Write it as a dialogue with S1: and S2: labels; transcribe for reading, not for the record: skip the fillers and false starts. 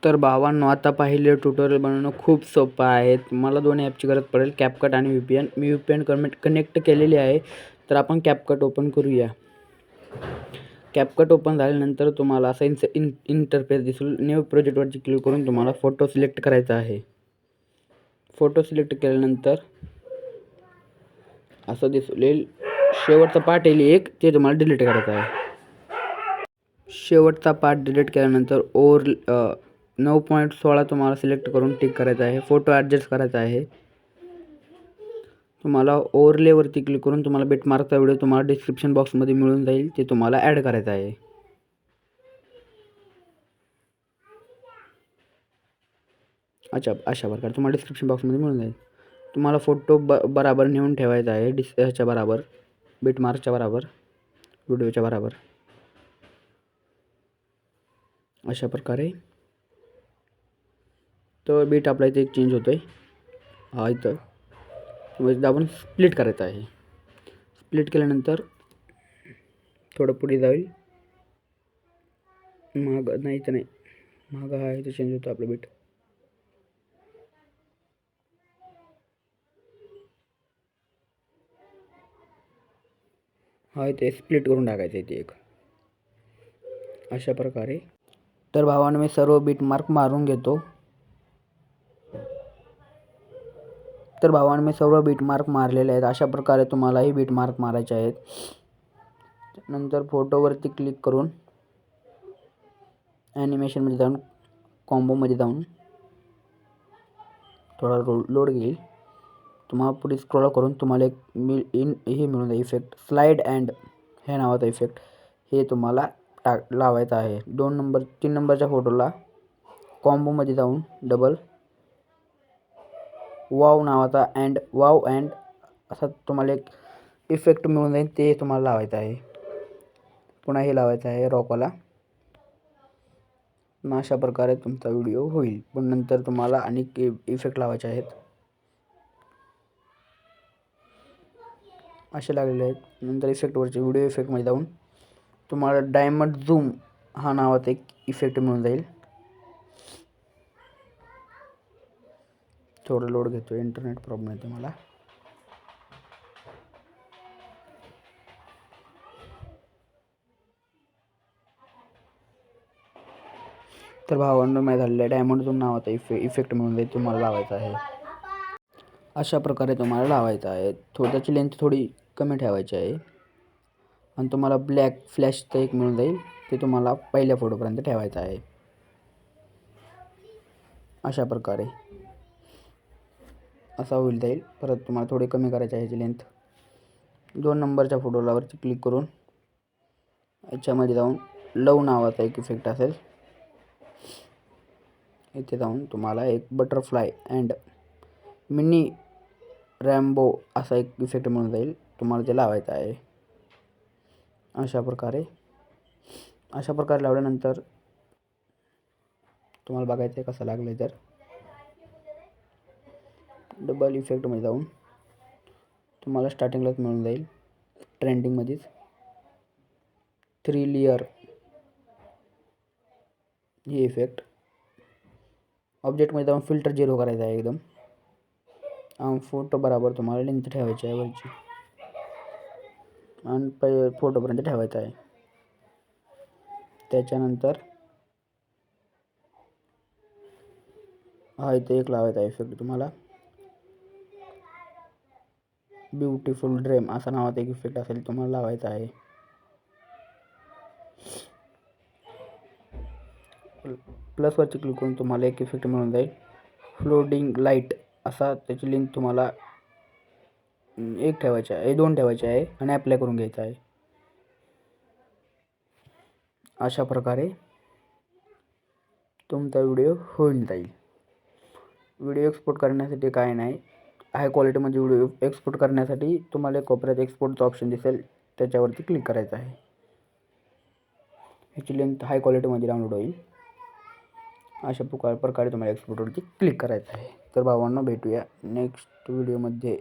S1: तर भावांनो, आता पाहिले ट्युटोरियल बनवणं खूप सोपं आहे. तुम्हाला दोन ॲपची गरज पडेल, CapCut आणि VPN. मी VPN कनेक्ट केलेली आहे. तर आपण CapCut ओपन करूया. CapCut ओपन झाल्यानंतर तुम्हाला असा इंटरफेस दिसेल. न्यू प्रोजेक्टवरती क्लिक करून तुम्हाला फोटो सिलेक्ट करायचा आहे. फोटो सिलेक्ट केल्यानंतर असं दिसेल. शेवटचा पार्ट येईल एक, ते तुम्हाला डिलीट करायचं आहे. शेवटचा पार्ट डिलीट केल्यानंतर 9.16 तुम्हाला सिलेक्ट करून टिक करायचा आहे. फोटो ॲडजस्ट करायचा आहे. तुम्हाला ओव्हरलेवरती क्लिक करून तुम्हाला बिटमार्कचा व्हिडिओ तुम्हाला डिस्क्रिप्शन बॉक्समध्ये मिळून जाईल, ते तुम्हाला ॲड करायचं आहे. अशा प्रकारे तुम्हाला डिस्क्रिप्शन बॉक्समध्ये मिळून जाईल. तुम्हाला फोटो बराबर नेऊन ठेवायचा आहे, ह्याच्या बराबर, बिटमार्कच्या बराबर, व्हिडिओच्या बराबर. अशा प्रकारे तर बीट आपला इथे एक चेंज होतो आहे. हा इथं दाबून स्प्लिट करायचं आहे. स्प्लिट केल्यानंतर थोडं पुढे जाईल. मागं हा इथं चेंज होतो आपलं बीट. हा इथे स्प्लिट करून टाकायचं इथे एक. अशा प्रकारे तर भावानं मी सर्व बीट मार्क मारून घेतो. तर भावानं मी सर्व बीट मार्क मारलेले आहेत. अशा प्रकारे तुम्हालाही बीट मार्क मारायचे आहेत. नंतर फोटोवरती क्लिक करून ॲनिमेशनमध्ये जाऊन, कॉम्बोमध्ये जाऊन थोडा लोड घेईल. तुम्हाला पुढे स्क्रॉल करून तुम्हाला एक हे मिळून जाईल इफेक्ट, स्लाइड अँड हे नावाचा इफेक्ट. हे तुम्हाला लावायचं आहे. 3 नंबरच्या फोटोला कॉम्बोमध्ये जाऊन डबल वाव नावाचा वाव अँड असा तुम्हाला एक इफेक्ट मिळून जाईल, ते तुम्हाला लावायचं आहे. पुन्हा हे लावायचं आहे रॉकवाला. अशा प्रकारे तुमचा व्हिडिओ होईल. पण नंतर तुम्हाला अनेक इफेक्ट लावायचे आहेत. असे लागलेले आहेत. नंतर इफेक्टवरचे व्हिडिओ इफेक्टमध्ये जाऊन तुम्हाला डायमंड झूम हा नावाचा एक इफेक्ट मिळून जाईल. थोडं लोड घेतो, इंटरनेट प्रॉब्लेम आहे तुम्हाला. तर भावांनो, माहीत झालेलं डायमंड झूम नावाचा इफेक्ट मिळून जाईल, तुम्हाला लावायचा आहे. अशा प्रकारे तुम्हाला लावायचं आहे. त्याची लेंथ थोडी कमी ठेवायची आहे. आणि तुम्हाला ब्लॅक फ्लॅशचं एक मिळून जाईल, ते तुम्हाला पहिल्या फोटोपर्यंत ठेवायचं आहे. अशा प्रकारे असा होईल जाईल. परत तुम्हाला थोडी कमी करायची आहे ह्याची लेंथ. 2 नंबरच्या फोटोलावरती क्लिक करून याच्यामध्ये जाऊन लव नावाचा एक इफेक्ट असेल, इथे जाऊन तुम्हाला एक बटरफ्लाय अँड मिनी रॅम्बो असा एक इफेक्ट मिळून जाईल, तुम्हाला ते लावायचं आहे. अशा प्रकारे लावल्यानंतर तुम्हाला बघायचं आहे कसं लागलं आहे. तर डबल इफेक्टमध्ये जाऊन तुम्हाला स्टार्टिंगलाच मिळून जाईल ट्रेंडिंगमध्येच 3 लेयर हे इफेक्ट. ऑब्जेक्टमध्ये जाऊन फिल्टर 0 करायचा आहे एकदम. फोटो बराबर तुम्हाला लेंथ ठेवायची आहे वरची आणि फोटोपर्यंत ठेवायचा आहे. त्याच्यानंतर हा इथे एक लावायचा आहे इफेक्ट तुम्हाला, ब्युटिफुल ड्रीम असा नावाचा एक इफेक्ट असेल, तुम्हाला लावायचा आहे. प्लसवरती क्लिक करून तुम्हाला एक इफेक्ट मिळून जाईल, फ्लोटिंग लाईट असा. त्याची लिंक तुम्हाला 1 ठेवायची आहे, 2 ठेवायची आहे आणि अप्लाय करून घ्यायचा आहे. अशा प्रकारे तुमचा व्हिडिओ होऊन जाईल. व्हिडिओ एक्सपोर्ट करण्यासाठी काय नाही, हाय क्वालिटीमध्ये व्हिडिओ एक्सपोर्ट करण्यासाठी तुम्हाला कोपऱ्यात एक्सपोर्टचा ऑप्शन दिसेल, त्याच्यावरती क्लिक करायचं आहे. ह्याची लेंथ हाय क्वालिटीमध्ये डाउनलोड होईल. अशा प्रकारे तुम्हाला एक्सपोर्टवरती क्लिक करायचं आहे. तर भावांनो, भेटूया नेक्स्ट व्हिडिओमध्ये.